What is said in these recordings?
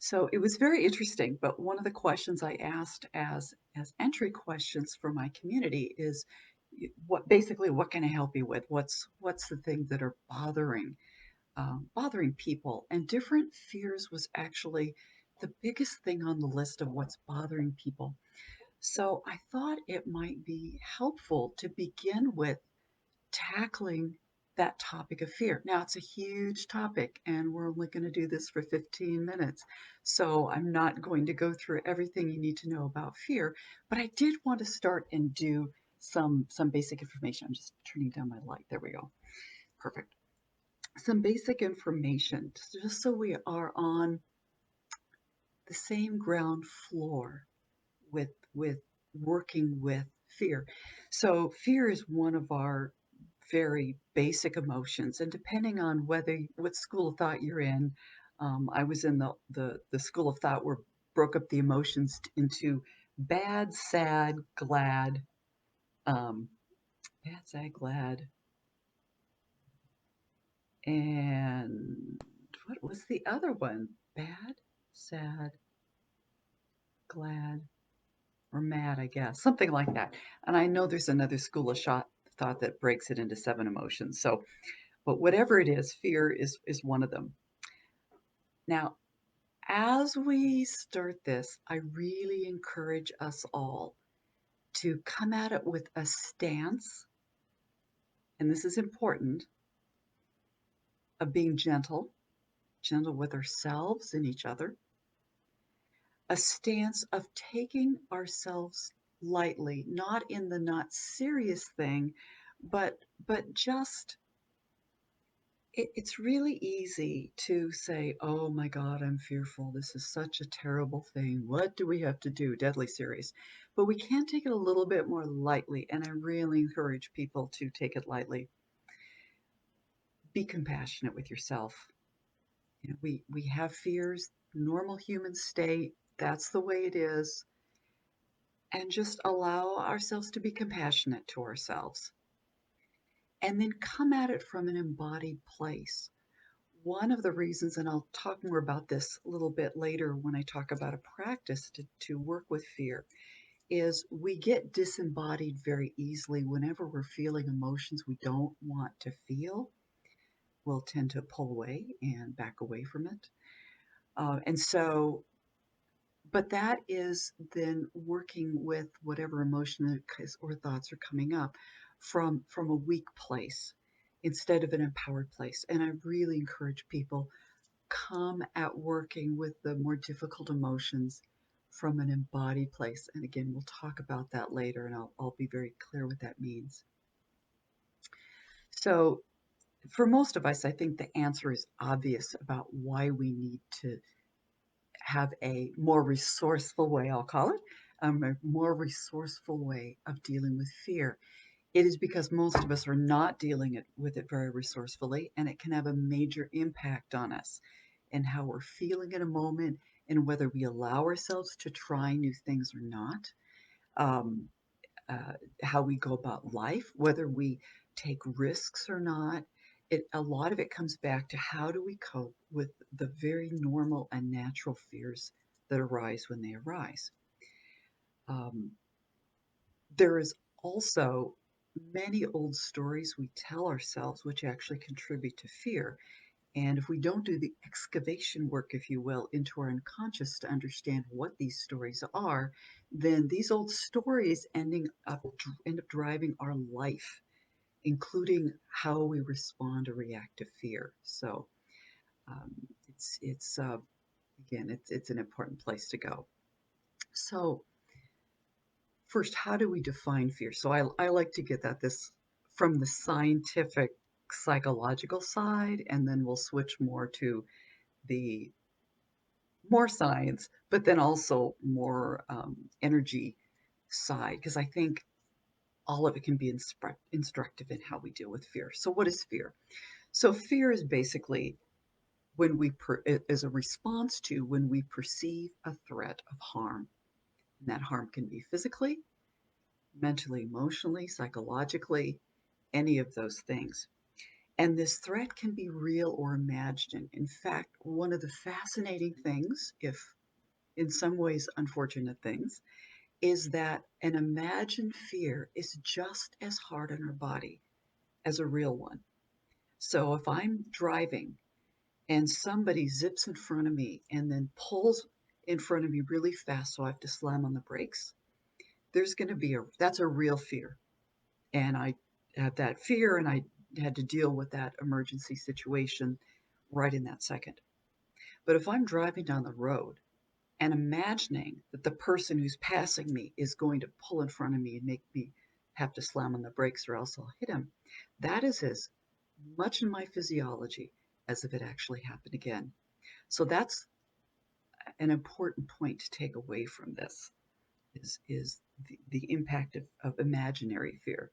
So it was very interesting, but one of the questions I asked as entry questions for my community is what can I help you with? What's the things that are bothering people? And different fears was actually the biggest thing on the list of what's bothering people. So I thought it might be helpful to begin with tackling that topic of fear. Now, it's a huge topic, and we're only going to do this for 15 minutes. So I'm not going to go through everything you need to know about fear, but I did want to start and do some basic information. I'm just turning down my light. There we go. Perfect. Some basic information, just so we are on the same ground floor with working with fear. So fear is one of our very basic emotions, and depending on whether what school of thought you're in, I was in the school of thought where broke up the emotions into bad, sad, glad, um, bad, sad, glad, and what was the other one? Bad, sad, glad, or mad, I guess, something like that. And I know there's another school of thought that breaks it into seven emotions. So, but whatever it is, fear is one of them. Now, as we start this, I really encourage us all to come at it with a stance, and this is important, of being gentle, gentle with ourselves and each other, a stance of taking ourselves lightly, not in the not serious thing, but just it's really easy to say, oh my God, I'm fearful. This is such a terrible thing. What do we have to do? Deadly serious. But we can take it a little bit more lightly. And I really encourage people to take it lightly. Be compassionate with yourself. You know, we have fears, normal human state. That's the way it is. And just allow ourselves to be compassionate to ourselves. And then come at it from an embodied place. One of the reasons, and I'll talk more about this a little bit later when I talk about a practice to work with fear, is we get disembodied very easily whenever we're feeling emotions we don't want to feel. We'll tend to pull away and back away from it. And so, but that is then working with whatever emotion or thoughts are coming up from a weak place instead of an empowered place. And I really encourage people come at working with the more difficult emotions from an embodied place. And again, we'll talk about that later, and I'll be very clear what that means. So, for most of us, I think the answer is obvious about why we need to have a more resourceful way, I'll call it, a more resourceful way of dealing with fear. It is because most of us are not dealing with it very resourcefully, and it can have a major impact on us and how we're feeling in a moment and whether we allow ourselves to try new things or not, um, uh, how we go about life, whether we take risks or not. A lot of it comes back to how do we cope with the very normal and natural fears that arise when they arise. Um, there is also many old stories we tell ourselves which actually contribute to fear. And if we don't do the excavation work, if you will, into our unconscious to understand what these stories are, then these old stories end up driving our life, including how we respond or react to fear. So um, it's again, it's an important place to go. So first, how do we define fear? So I like to get at this from the scientific psychological side, and then we'll switch more to the more science, but then also more energy side, because I think all of it can be instructive in how we deal with fear. So, what is fear? So, fear is basically when is a response to when we perceive a threat of harm. And that harm can be physically, mentally, emotionally, psychologically, any of those things. And this threat can be real or imagined. In fact, one of the fascinating things, if in some ways unfortunate things, is that an imagined fear is just as hard on our body as a real one. So if I'm driving and somebody zips in front of me and then pulls in front of me really fast, so I have to slam on the brakes, there's going to be that's a real fear. And I had that fear and I had to deal with that emergency situation right in that second. But if I'm driving down the road and imagining that the person who's passing me is going to pull in front of me and make me have to slam on the brakes or else I'll hit him, that is as much in my physiology as if it actually happened again. So that's an important point to take away from this is the impact of imaginary fear.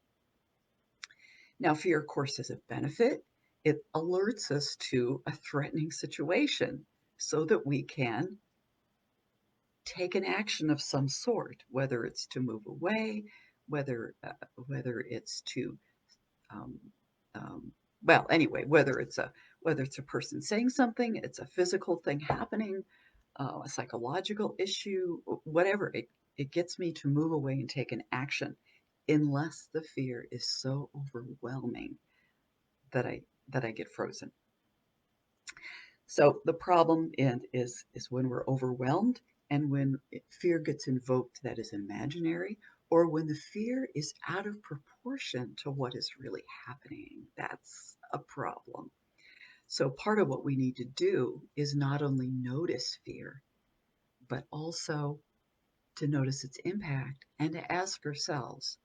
Now, fear, of course, has a benefit. It alerts us to a threatening situation so that we can take an action of some sort, whether it's to move away, whether it's to um, um, well, anyway, whether it's a person saying something, it's a physical thing happening, a psychological issue, whatever. It gets me to move away and take an action, unless the fear is so overwhelming that I get frozen. So the problem is when we're overwhelmed and when fear gets invoked that is imaginary, or when the fear is out of proportion to what is really happening. That's a problem. So part of what we need to do is not only notice fear, but also to notice its impact and to ask ourselves,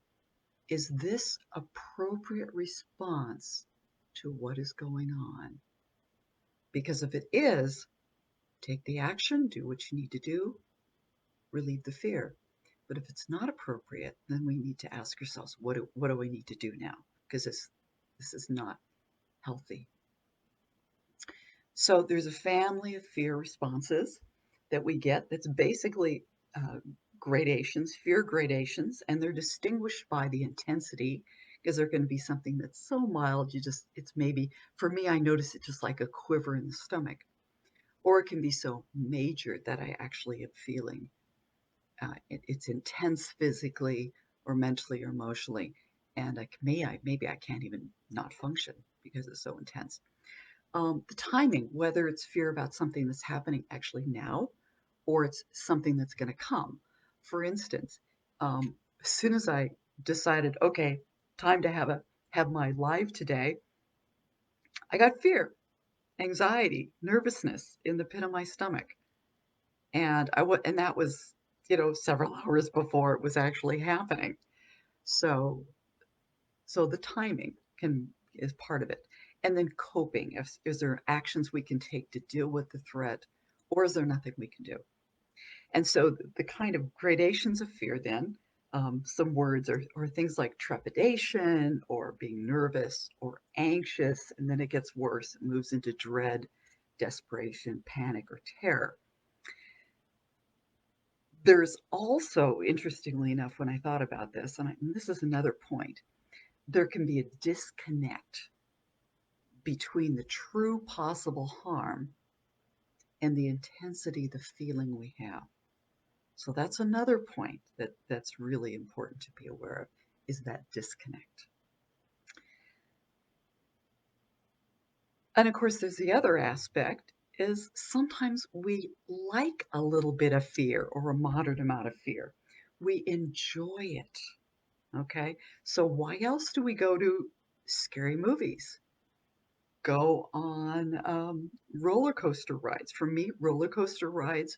is this appropriate response to what is going on? Because if it is, take the action, do what you need to do, relieve the fear. But if it's not appropriate, then we need to ask ourselves, what do I need to do now? Because this is not healthy. So there's a family of fear responses that we get that's basically uh, gradations, fear gradations, and they're distinguished by the intensity because they're going to be something that's so mild, it's maybe, for me, I notice it just like a quiver in the stomach, or it can be so major that I actually am feeling it's intense physically or mentally or emotionally, and maybe I can't even not function because it's so intense. The timing, whether it's fear about something that's happening actually now, or it's something that's going to come. For instance, as soon as I decided, okay, time to have my live today, I got fear, anxiety, nervousness in the pit of my stomach, and that was several hours before it was actually happening. So so the timing can is part of it. And then coping. Is there actions we can take to deal with the threat, or is there nothing we can do? And so the kind of gradations of fear then, some words or things like trepidation or being nervous or anxious, and then it gets worse. It moves into dread, desperation, panic, or terror. There's also, interestingly enough, when I thought about this, and this is another point, there can be a disconnect between the true possible harm and the intensity of the feeling we have. So that's another point that's really important to be aware of is that disconnect. And of course, there's the other aspect is sometimes we like a little bit of fear or a moderate amount of fear. We enjoy it. Okay. So why else do we go to scary movies? Go on roller coaster rides. For me, roller coaster rides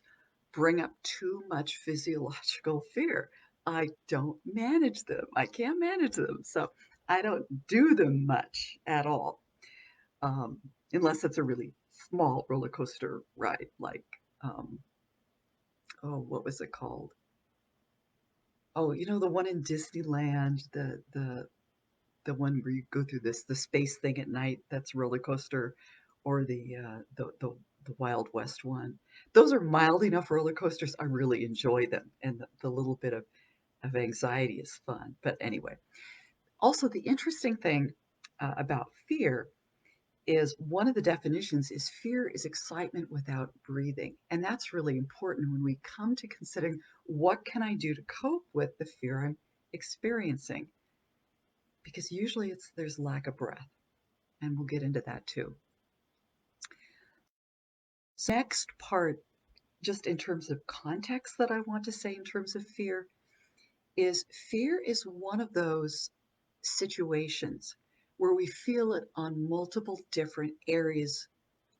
bring up too much physiological fear. I don't manage them. I can't manage them. So I don't do them much at all, um, unless it's a really small roller coaster ride, like, um, oh, what was it called? Oh, the one in Disneyland, the one where you go through the space thing at night. That's roller coaster, or the Wild West one. Those are mild enough roller coasters. I really enjoy them, and the little bit of anxiety is fun. But anyway, also the interesting thing about fear is one of the definitions is fear is excitement without breathing. And that's really important when we come to considering what can I do to cope with the fear I'm experiencing? Because usually there's lack of breath, and we'll get into that too. Next part, just in terms of context that I want to say in terms of fear is one of those situations where we feel it on multiple different areas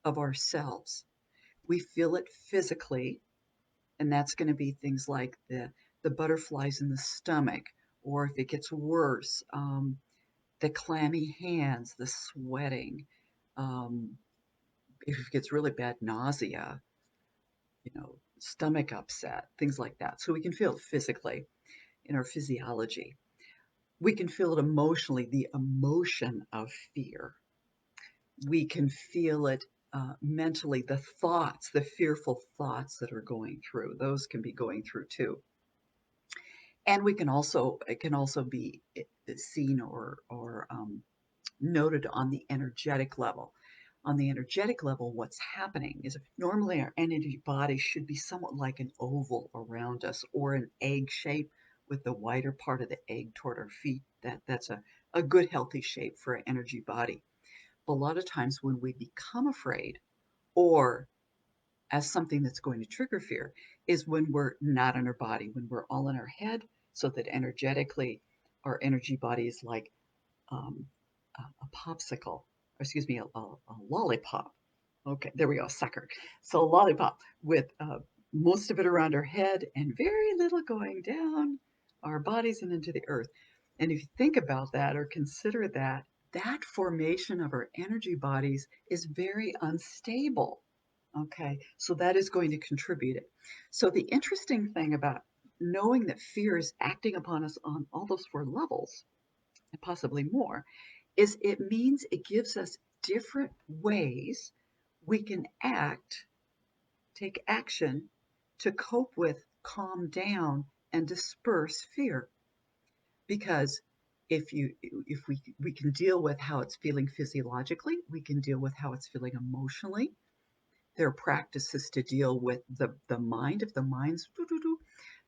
of ourselves. We feel it physically, and that's going to be things like the butterflies in the stomach, or if it gets worse, the clammy hands, the sweating, um, if it gets really bad, nausea, stomach upset, things like that. So we can feel it physically in our physiology. We can feel it emotionally, the emotion of fear. We can feel it mentally, the thoughts, the fearful thoughts that are going through. Those can be going through too. And it can also be seen or noted on the energetic level. On the energetic level, what's happening is normally our energy body should be somewhat like an oval around us or an egg shape with the wider part of the egg toward our feet. That's a good healthy shape for an energy body. But a lot of times when we become afraid or as something that's going to trigger fear is when we're not in our body, when we're all in our head, so that energetically our energy body is like um, a popsicle, or excuse me, a lollipop. Okay, there we go, sucker. So a lollipop with most of it around our head and very little going down our bodies and into the earth. And if you think about that or consider that, that formation of our energy bodies is very unstable. Okay, so that is going to contribute it. So the interesting thing about knowing that fear is acting upon us on all those four levels, and possibly more, is it means it gives us different ways we can take action to cope with, calm down, and disperse fear. Because if we can deal with how it's feeling physiologically, we can deal with how it's feeling emotionally. There are practices to deal with the mind. If the mind's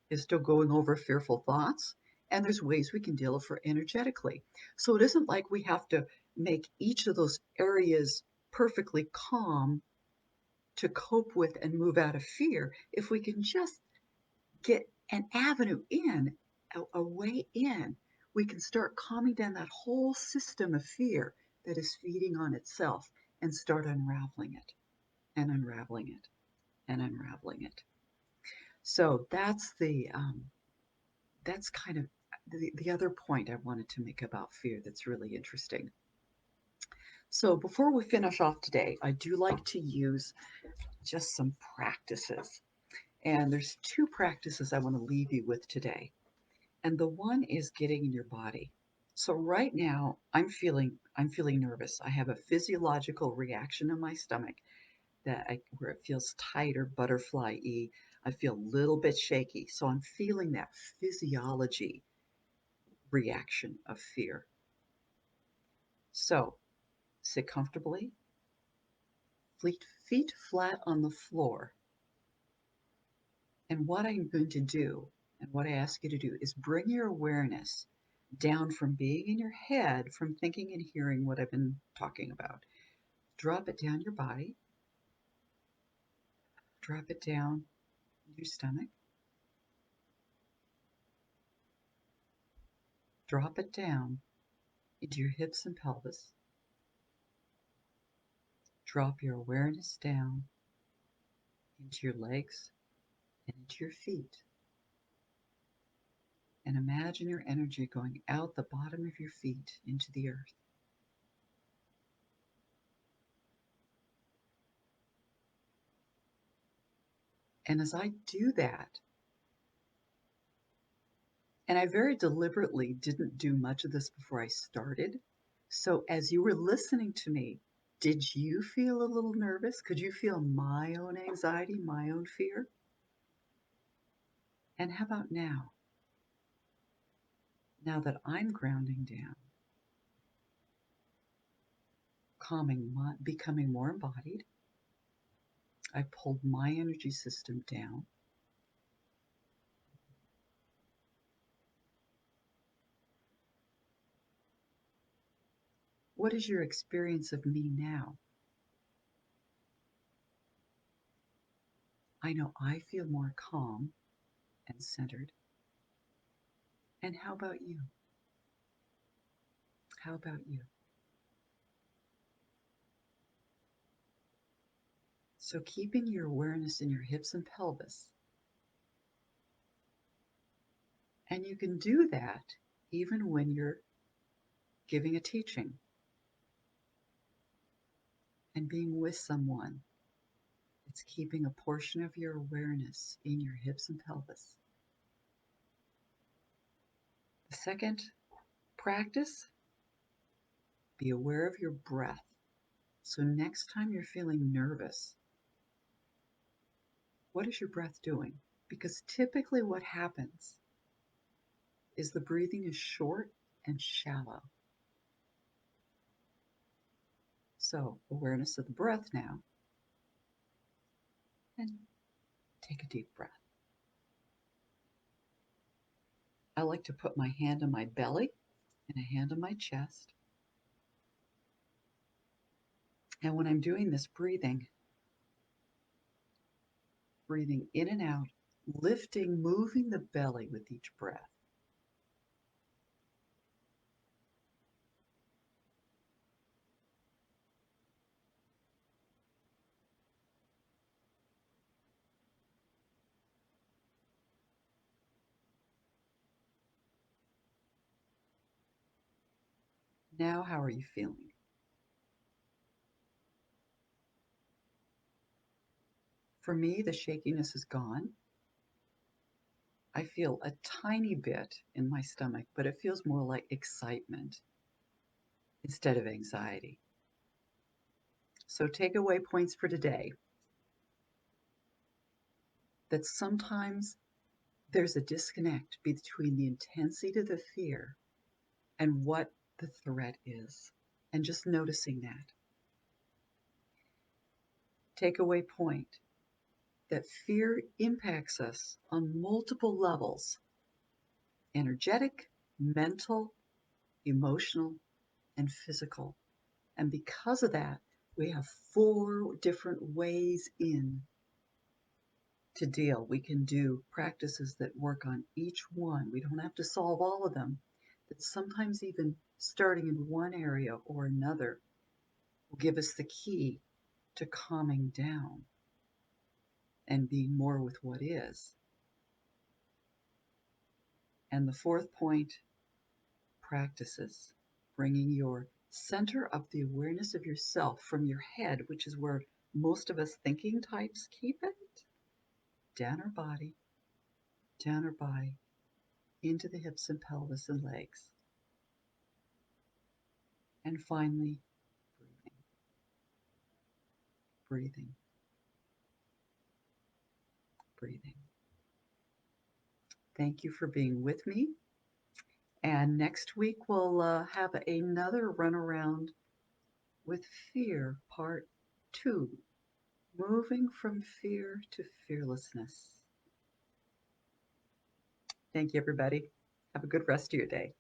is still going over fearful thoughts, and there's ways we can deal with it energetically. So it isn't like we have to make each of those areas perfectly calm to cope with and move out of fear. If we can just get an avenue in, a way in, we can start calming down that whole system of fear that is feeding on itself and start unraveling it and unraveling it and unraveling it. So that's kind of the other point I wanted to make about fear that's really interesting. So before we finish off today, I do like to use just some practices. And there's two practices I want to leave you with today. And the one is getting in your body. So right now I'm feeling nervous. I have a physiological reaction in my stomach where it feels tight or butterfly-y. I feel a little bit shaky. So I'm feeling that physiology reaction of fear. So sit comfortably, feet flat on the floor. And what I'm going to do, and what I ask you to do, is bring your awareness down from being in your head, from thinking and hearing what I've been talking about. Drop it down your body, drop it down your stomach, drop it down into your hips and pelvis. Drop your awareness down into your legs and into your feet. And imagine your energy going out the bottom of your feet into the earth. And as I do that, and I very deliberately didn't do much of this before I started. So as you were listening to me, did you feel a little nervous? Could you feel my own anxiety, my own fear? And how about now? Now that I'm grounding down, becoming more embodied. I pulled my energy system down. What is your experience of me now? I know I feel more calm and centered. And how about you? How about you? So keeping your awareness in your hips and pelvis. And you can do that even when you're giving a teaching and being with someone. It's keeping a portion of your awareness in your hips and pelvis. The second practice, be aware of your breath. So next time you're feeling nervous, what is your breath doing? Because typically what happens is the breathing is short and shallow. So awareness of the breath now, and take a deep breath. I like to put my hand on my belly and a hand on my chest. And when I'm doing this breathing in and out, lifting, moving the belly with each breath. Now, how are you feeling? For me, the shakiness is gone. I feel a tiny bit in my stomach, but it feels more like excitement instead of anxiety. So, takeaway points for today, that sometimes there's a disconnect between the intensity of the fear and what the threat is, and just noticing that. Takeaway point, that fear impacts us on multiple levels: energetic, mental, emotional, and physical. And because of that, we have 4 different ways in to deal. We can do practices that work on each one. We don't have to solve all of them. But sometimes even starting in one area or another will give us the key to calming down and being more with what is. And the 4th point, practices, bringing your center of the awareness of yourself from your head, which is where most of us thinking types keep it, down our body, into the hips and pelvis and legs. And finally, breathing, breathing. Thank you for being with me. And next week we'll have another run around with fear, part 2, moving from fear to fearlessness. Thank you, everybody. Have a good rest of your day.